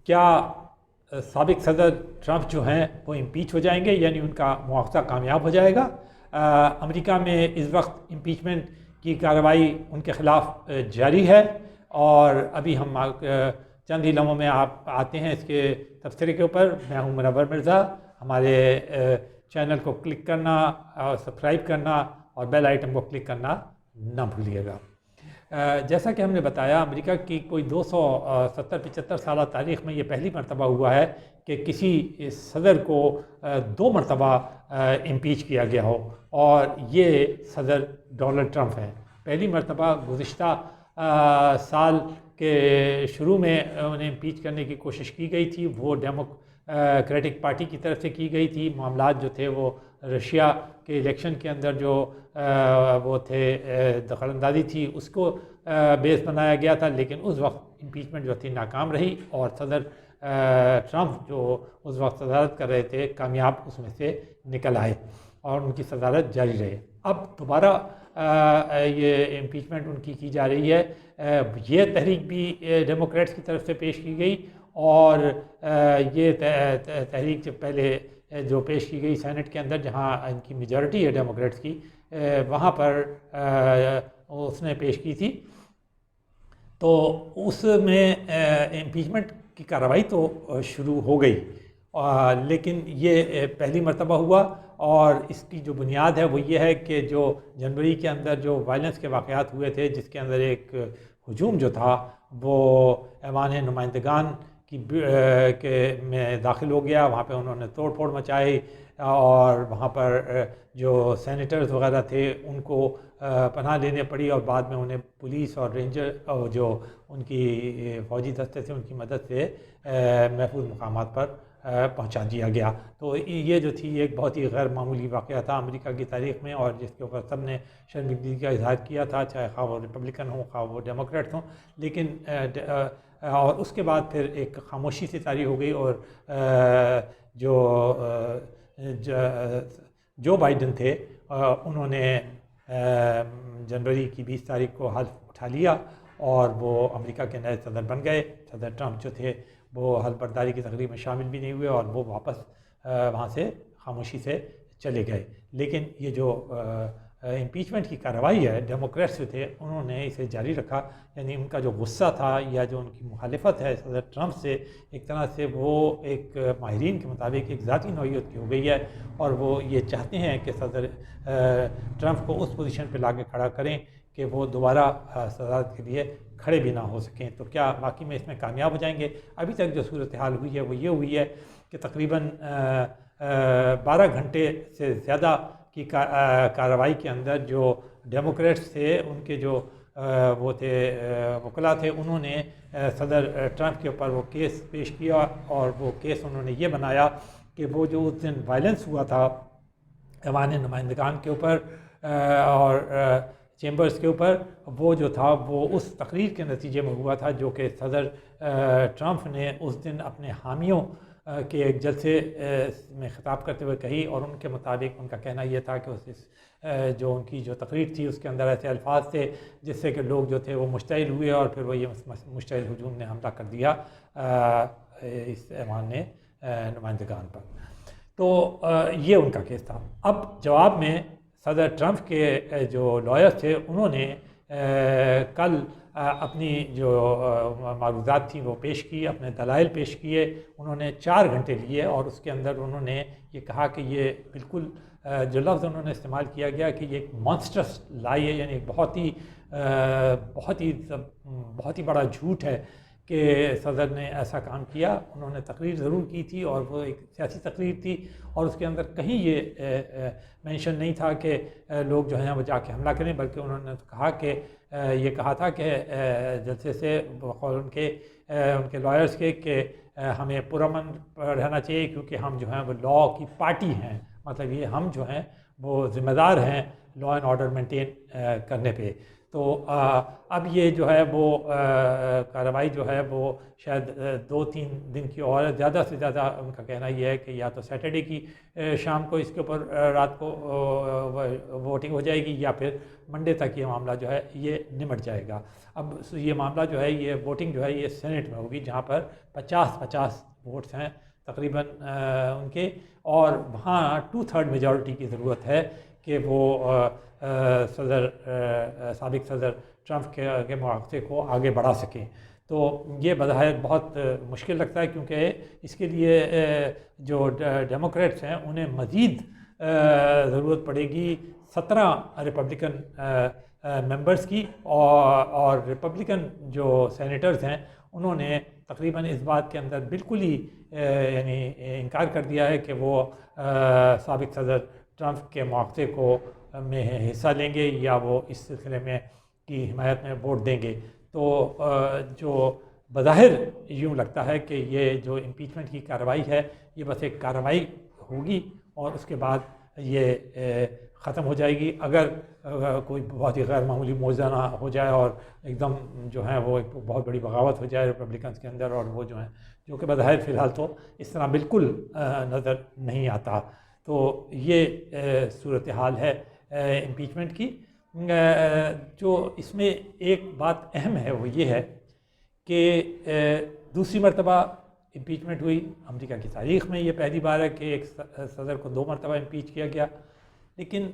کیا سابق صدر ٹرمپ جو ہیں وہ امپیچ ہو جائیں گے، یعنی ان کا مواخذہ کامیاب ہو جائے گا؟ امریکہ میں اس وقت امپیچمنٹ کی کارروائی ان کے خلاف جاری ہے، اور ابھی ہم چند ہی لمحوں میں آپ آتے ہیں اس کے تبصرے کے اوپر۔ میں ہوں منور مرزا۔ ہمارے چینل کو کلک کرنا اور سبسکرائب کرنا اور بیل آئٹم کو کلک کرنا نہ بھولیے گا۔ جیسا کہ ہم نے بتایا، امریکہ کی کوئی 270-75 سالہ تاریخ میں یہ پہلی مرتبہ ہوا ہے کہ کسی صدر کو 2 مرتبہ امپیچ کیا گیا ہو، اور یہ صدر ڈونلڈ ٹرمپ ہیں۔ پہلی مرتبہ گزشتہ سال کے شروع میں انہیں امپیچ کرنے کی کوشش کی گئی تھی، وہ ڈیموکریٹک پارٹی کی طرف سے کی گئی تھی۔ معاملات جو تھے وہ رشیا کے الیکشن کے اندر جو وہ تھے دخل اندازی تھی، اس کو بیس بنایا گیا تھا، لیکن اس وقت امپیچمنٹ جو تھی ناکام رہی، اور صدر ٹرمپ جو اس وقت صدارت کر رہے تھے کامیاب اس میں سے نکل آئے اور ان کی صدارت جاری رہے۔ اب دوبارہ یہ امپیچمنٹ ان کی جا رہی ہے۔ یہ تحریک بھی ڈیموکریٹس کی طرف سے پیش کی گئی، اور یہ تحریک جو پہلے جو پیش کی گئی سینٹ کے اندر، جہاں ان کی میجورٹی ہے ڈیموکریٹس کی، وہاں پر اس نے پیش کی تھی، تو اس میں امپیچمنٹ کی کارروائی تو شروع ہو گئی، لیکن یہ پہلی مرتبہ ہوا، اور اس کی جو بنیاد ہے وہ یہ ہے کہ جو جنوری کے اندر جو وائلنس کے واقعات ہوئے تھے، جس کے اندر ایک ہجوم جو تھا وہ ایوان نمائندگان میں داخل ہو گیا، وہاں پہ انہوں نے توڑ پھوڑ مچائی، اور وہاں پر جو سینیٹرز وغیرہ تھے ان کو پناہ لینے پڑی، اور بعد میں انہیں پولیس اور رینجر جو ان کی فوجی دستے تھے ان کی مدد سے محفوظ مقامات پر پہنچا دیا گیا۔ تو یہ جو تھی ایک بہت ہی غیر معمولی واقعہ تھا امریکہ کی تاریخ میں، اور جس کے اوپر سب نے شرمندگی کا اظہار کیا تھا، چاہے خواہ وہ ریپبلکن ہوں خواہ وہ ڈیموکریٹس ہوں، لیکن اور اس کے بعد پھر ایک خاموشی سی طاری ہو گئی، اور جو بائیڈن تھے انہوں نے جنوری کی 20 تاریخ کو حلف اٹھا لیا، اور وہ امریکہ کے نئے صدر بن گئے۔ صدر ٹرمپ جو تھے وہ حلف برداری کی تقریب میں شامل بھی نہیں ہوئے، اور وہ واپس وہاں سے خاموشی سے چلے گئے۔ لیکن یہ جو امپیچمنٹ کی کارروائی ہے، ڈیموکریٹس جو تھے انہوں نے اسے جاری رکھا، یعنی ان کا جو غصہ تھا یا جو ان کی مخالفت ہے صدر ٹرمپ سے، ایک طرح سے وہ ایک ماہرین کے مطابق ایک ذاتی نوعیت کی ہو گئی ہے، اور وہ یہ چاہتے ہیں کہ صدر ٹرمپ کو اس پوزیشن پہ لا کے کھڑا کریں کہ وہ دوبارہ صدارت کے لیے کھڑے بھی نہ ہو سکیں۔ تو کیا واقعی میں اس میں کامیاب ہو جائیں گے؟ ابھی تک جو صورتحال ہوئی ہے وہ یہ ہوئی ہے کہ تقریباً 12 گھنٹے سے زیادہ کی کارروائی کے اندر جو ڈیموکریٹس تھے، ان کے جو وہ تھے وکلاء تھے، انہوں نے صدر ٹرمپ کے اوپر وہ کیس پیش کیا، اور وہ کیس انہوں نے یہ بنایا کہ وہ جو اس دن وائلنس ہوا تھا ایوان نمائندگان کے اوپر اور چیمبرز کے اوپر، وہ جو تھا وہ اس تقریر کے نتیجے میں ہوا تھا جو کہ صدر ٹرمپ نے اس دن اپنے حامیوں کے ایک جلسے میں خطاب کرتے ہوئے کہی، اور ان کے مطابق ان کا کہنا یہ تھا کہ جو ان کی جو تقریر تھی اس کے اندر ایسے الفاظ تھے جس سے کہ لوگ جو تھے وہ مشتعل ہوئے، اور پھر وہ یہ مشتعل ہجوم نے حملہ کر دیا اس ایوان نمائندگان پر۔ تو یہ ان کا کیس تھا۔ اب جواب میں صدر ٹرمپ کے جو لائرز تھے انہوں نے کل اپنی جو معروضات تھیں وہ پیش کی، اپنے دلائل پیش کیے۔ انہوں نے 4 گھنٹے لیے، اور اس کے اندر انہوں نے یہ کہا کہ یہ بالکل جو لفظ انہوں نے استعمال کیا گیا کہ یہ ایک مانسٹرس لائی ہے، یعنی ایک بہت ہی بڑا جھوٹ ہے کہ صدر نے ایسا کام کیا۔ انہوں نے تقریر ضرور کی تھی، اور وہ ایک سیاسی تقریر تھی، اور اس کے اندر کہیں یہ مینشن نہیں تھا کہ لوگ جو ہیں وہ جا کے حملہ کریں، بلکہ انہوں نے کہا کہ یہ کہا تھا کہ جلسے سے بقول ان کے لائرز کے کہ ہمیں پرامن رہنا چاہیے، کیونکہ ہم جو ہیں وہ لا کی پارٹی ہیں، مطلب یہ ہم جو ہیں وہ ذمہ دار ہیں لا اینڈ آرڈر مینٹین کرنے پہ۔ تو اب یہ جو ہے وہ کارروائی جو ہے وہ شاید 2-3 دن کی اور زیادہ سے زیادہ ان کا کہنا یہ ہے کہ یا تو سیٹرڈے کی شام کو اس کے اوپر رات کو ووٹنگ ہو جائے گی یا پھر منڈے تک یہ معاملہ جو ہے یہ نمٹ جائے گا۔ اب یہ معاملہ جو ہے یہ ووٹنگ جو ہے یہ سینٹ میں ہوگی جہاں پر 50-50 ووٹس ہیں تقریباً ان کے، اور وہاں 2/3 میجورٹی کی ضرورت ہے کہ وہ سابق صدر ٹرمپ کے مواقع کو آگے بڑھا سکیں۔ تو یہ بظاہر بہت مشکل لگتا ہے کیونکہ اس کے لیے جو ڈیموکریٹس ہیں انہیں مزید ضرورت پڑے گی 17 ریپبلکن ممبرز کی، اور ریپبلکن جو سینیٹرز ہیں انہوں نے تقریباً اس بات کے اندر بالکل ہی یعنی انکار کر دیا ہے کہ وہ سابق صدر ٹرمپ کے مواقع کو میں حصہ لیں گے یا وہ اس سلسلے میں کی حمایت میں ووٹ دیں گے۔ تو جو بظاہر یوں لگتا ہے کہ یہ جو امپیچمنٹ کی کارروائی ہے یہ بس ایک کارروائی ہوگی اور اس کے بعد یہ ختم ہو جائے گی۔ اگر کوئی بہت ہی غیر معمولی معجزہ نہ ہو جائے اور ایک دم جو ہے وہ ایک بہت بڑی بغاوت ہو جائے ریپبلکنس کے اندر، اور وہ جو ہیں جو کہ بظاہر فی الحال تو اس طرح بالکل نظر نہیں آتا، تو یہ صورتحال ہے امپیچمنٹ کی۔ جو اس میں ایک بات اہم ہے وہ یہ ہے کہ دوسری مرتبہ امپیچمنٹ ہوئی امریکہ کی تاریخ میں، یہ پہلی بار ہے کہ ایک صدر کو 2 مرتبہ امپیچ کیا گیا۔ لیکن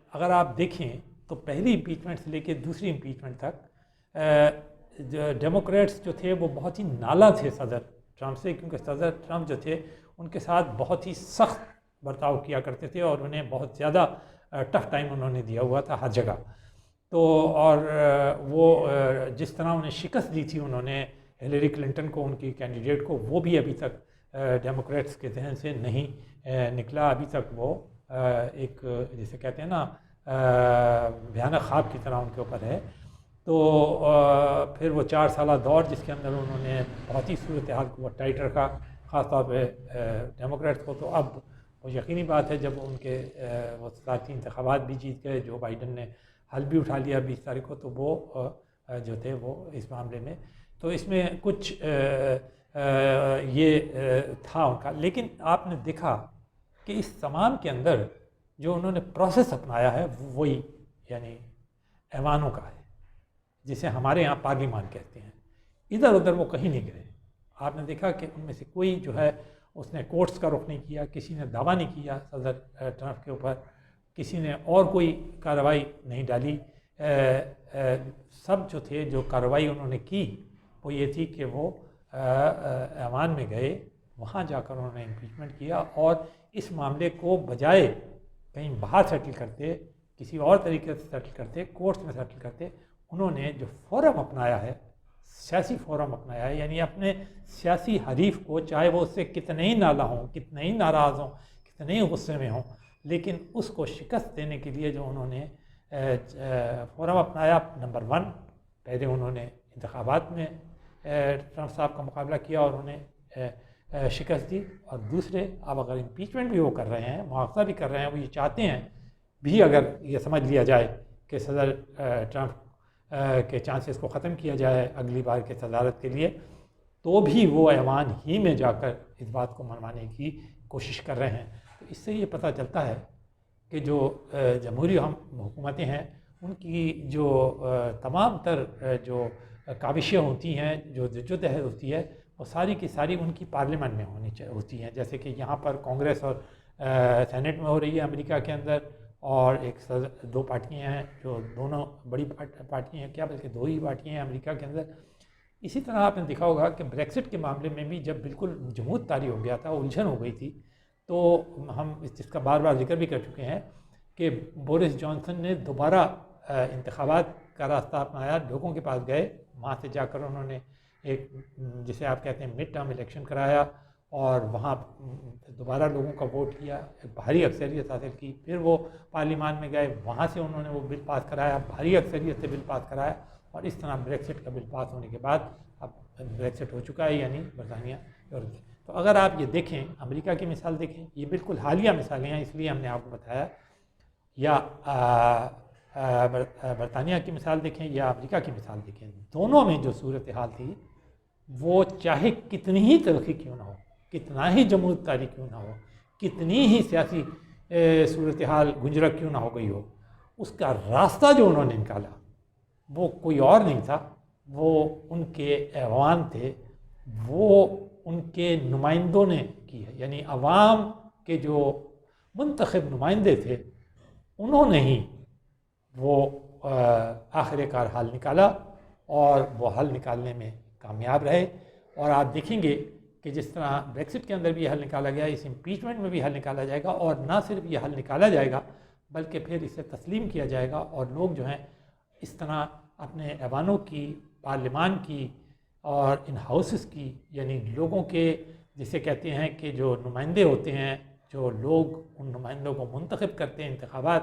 اگر آپ دیکھیں تو پہلی امپیچمنٹ سے لے کے دوسری امپیچمنٹ تک ڈیموکریٹس جو تھے وہ بہت ہی نالا تھے صدر ٹرمپ سے، کیونکہ صدر ٹرمپ جو تھے ان کے ساتھ بہت ہی سخت برتاؤ کیا کرتے تھے اور انہیں بہت زیادہ ٹف ٹائم انہوں نے دیا ہوا تھا ہر جگہ۔ تو اور وہ جس طرح انہیں شکست دی تھی انہوں نے ہلیری کلنٹن کو، ان کی کینڈیڈیٹ کو، وہ بھی ابھی تک ڈیموکریٹس کے ذہن سے نہیں نکلا۔ ابھی تک وہ ایک جسے کہتے ہیں نا بھیانک خواب کی طرح ان کے اوپر ہے۔ تو پھر وہ 4 سالہ دور جس کے اندر انہوں نے بہت ہی صورتحال کو وہ ٹائٹ رکھا خاص طور پہ ڈیموکریٹس کو، تو اب وہ یقینی بات ہے جب ان کے وہ صدارتی انتخابات بھی جیت گئے، جو بائیڈن نے حل بھی اٹھا لیا 20 تاریخ کو، تو وہ جو تھے وہ اس معاملے میں تو اس میں کچھ یہ تھا ان کا۔ لیکن آپ نے دیکھا کہ اس تمام کے اندر جو انہوں نے پروسیس اپنایا ہے وہی یعنی ایوانوں کا ہے، جسے ہمارے یہاں پارلیمان کہتے ہیں۔ ادھر ادھر وہ کہیں نہیں گئے۔ آپ نے دیکھا کہ ان میں سے کوئی جو ہے اس نے کورٹس کا رخ نہیں کیا، کسی نے دعویٰ نہیں کیا صدر ٹرمپ کے اوپر، کسی نے اور کوئی کارروائی نہیں ڈالی۔ سب جو تھے جو کارروائی انہوں نے کی وہ یہ تھی کہ وہ ایوان میں گئے، وہاں جا کر انہوں نے امپیچمنٹ کیا، اور اس معاملے کو بجائے کہیں باہر سیٹل کرتے، کسی اور طریقے سے سیٹل کرتے، کورٹس میں سیٹل کرتے، انہوں نے جو فورم اپنایا ہے، سیاسی فورم اپنایا ہے، یعنی اپنے سیاسی حریف کو چاہے وہ اس سے کتنے ہی نالاں ہوں، کتنے ہی ناراض ہوں، کتنے ہی غصے میں ہوں، لیکن اس کو شکست دینے کے لیے جو انہوں نے فورم اپنایا، نمبر 1 پہلے انہوں نے انتخابات میں ٹرمپ صاحب کا مقابلہ کیا اور انہیں شکست دی، اور دوسرے اب اگر امپیچمنٹ بھی وہ کر رہے ہیں، مواخذہ بھی کر رہے ہیں، وہ یہ چاہتے ہیں بھی اگر یہ سمجھ لیا جائے کہ صدر ٹرمپ کے چانسز کو ختم کیا جائے اگلی بار کے صدارت کے لیے، تو بھی وہ ایوان ہی میں جا کر اس بات کو منوانے کی کوشش کر رہے ہیں۔ تو اس سے یہ پتہ چلتا ہے کہ جو جمہوری حکومتیں ہیں ان کی جو تمام تر جو کاوشیں ہوتی ہیں، جو جدوجہد ہوتی ہے، وہ ساری کی ساری ان کی پارلیمنٹ میں ہوتی ہیں، جیسے کہ یہاں پر کانگریس اور سینٹ میں ہو رہی ہے امریکہ کے اندر، اور ایک 2 پارٹیاں ہیں جو دونوں بڑی پارٹیاں ہیں، کیا بلکہ 2 ہی پارٹیاں ہیں امریکہ کے اندر۔ اسی طرح آپ نے دیکھا ہوگا کہ بریکسٹ کے معاملے میں بھی جب بالکل جمود طاری ہو گیا تھا، الجھن ہو گئی تھی، تو ہم اس کا بار بار ذکر بھی کر چکے ہیں کہ بورس جانسن نے دوبارہ انتخابات کا راستہ اپنایا، لوگوں کے پاس گئے، وہاں سے جا کر انہوں نے ایک جسے آپ کہتے ہیں مڈ ٹرم الیکشن کرایا، اور وہاں دوبارہ لوگوں کا ووٹ لیا، ایک بھاری اکثریت حاصل کی، پھر وہ پارلیمان میں گئے، وہاں سے انہوں نے وہ بل پاس کرایا، بھاری اکثریت سے بل پاس کرایا، اور اس طرح بریکسٹ کا بل پاس ہونے کے بعد اب بریکسٹ ہو چکا ہے، یعنی برطانیہ یورپ سے۔ تو اگر آپ یہ دیکھیں، امریکہ کی مثال دیکھیں، یہ بالکل حالیہ مثالیں ہیں، اس لیے ہم نے آپ کو بتایا، یا برطانیہ کی مثال دیکھیں یا امریکہ کی مثال دیکھیں، دونوں میں جو صورتحال تھی وہ چاہے کتنی ہی تلخی کیوں نہ ہو، کتنا ہی جمہوریت کیوں نہ ہو، کتنی ہی سیاسی صورتحال گنجرک کیوں نہ ہو گئی ہو، اس کا راستہ جو انہوں نے نکالا وہ کوئی اور نہیں تھا، وہ ان کے ایوان تھے، وہ ان کے نمائندوں نے کی ہے، یعنی عوام کے جو منتخب نمائندے تھے انہوں نے ہی وہ آخر کار حل نکالا، اور وہ حل نکالنے میں کامیاب رہے۔ اور آپ دیکھیں گے کہ جس طرح بریکسٹ کے اندر بھی یہ حل نکالا گیا، اس امپیچمنٹ میں بھی حل نکالا جائے گا، اور نہ صرف یہ حل نکالا جائے گا بلکہ پھر اسے تسلیم کیا جائے گا، اور لوگ جو ہیں اس طرح اپنے ایوانوں کی، پارلیمان کی اور ان ہاؤسز کی، یعنی لوگوں کے جسے کہتے ہیں کہ جو نمائندے ہوتے ہیں، جو لوگ ان نمائندوں کو منتخب کرتے ہیں انتخابات،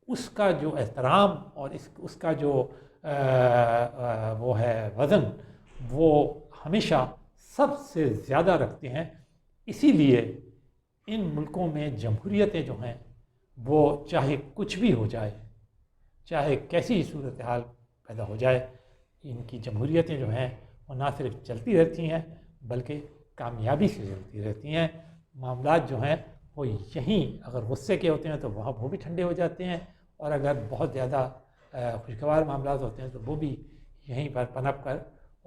اس کا جو احترام اور اس کا جو وہ ہے وزن، وہ ہمیشہ سب سے زیادہ رکھتے ہیں۔ اسی لیے ان ملکوں میں جمہوریتیں جو ہیں وہ چاہے کچھ بھی ہو جائے، چاہے کیسی صورتحال پیدا ہو جائے، ان کی جمہوریتیں جو ہیں وہ نہ صرف چلتی رہتی ہیں بلکہ کامیابی سے چلتی رہتی ہیں۔ معاملات جو ہیں وہ یہیں اگر غصے کے ہوتے ہیں تو وہاں وہ بھی ٹھنڈے ہو جاتے ہیں، اور اگر بہت زیادہ خوشگوار معاملات ہوتے ہیں تو وہ بھی یہیں پر پنپ کر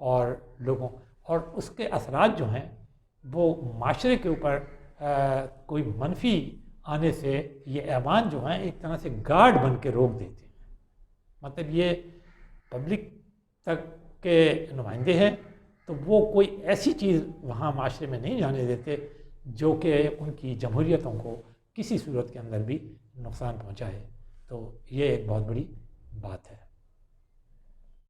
اور لوگوں اور اس کے اثرات جو ہیں وہ معاشرے کے اوپر کوئی منفی آنے سے یہ ایوان جو ہیں ایک طرح سے گارڈ بن کے روک دیتے ہیں۔ مطلب یہ پبلک تک کے نمائندے ہیں تو وہ کوئی ایسی چیز وہاں معاشرے میں نہیں جانے دیتے جو کہ ان کی جمہوریتوں کو کسی صورت کے اندر بھی نقصان پہنچائے۔ تو یہ ایک بہت بڑی بات ہے۔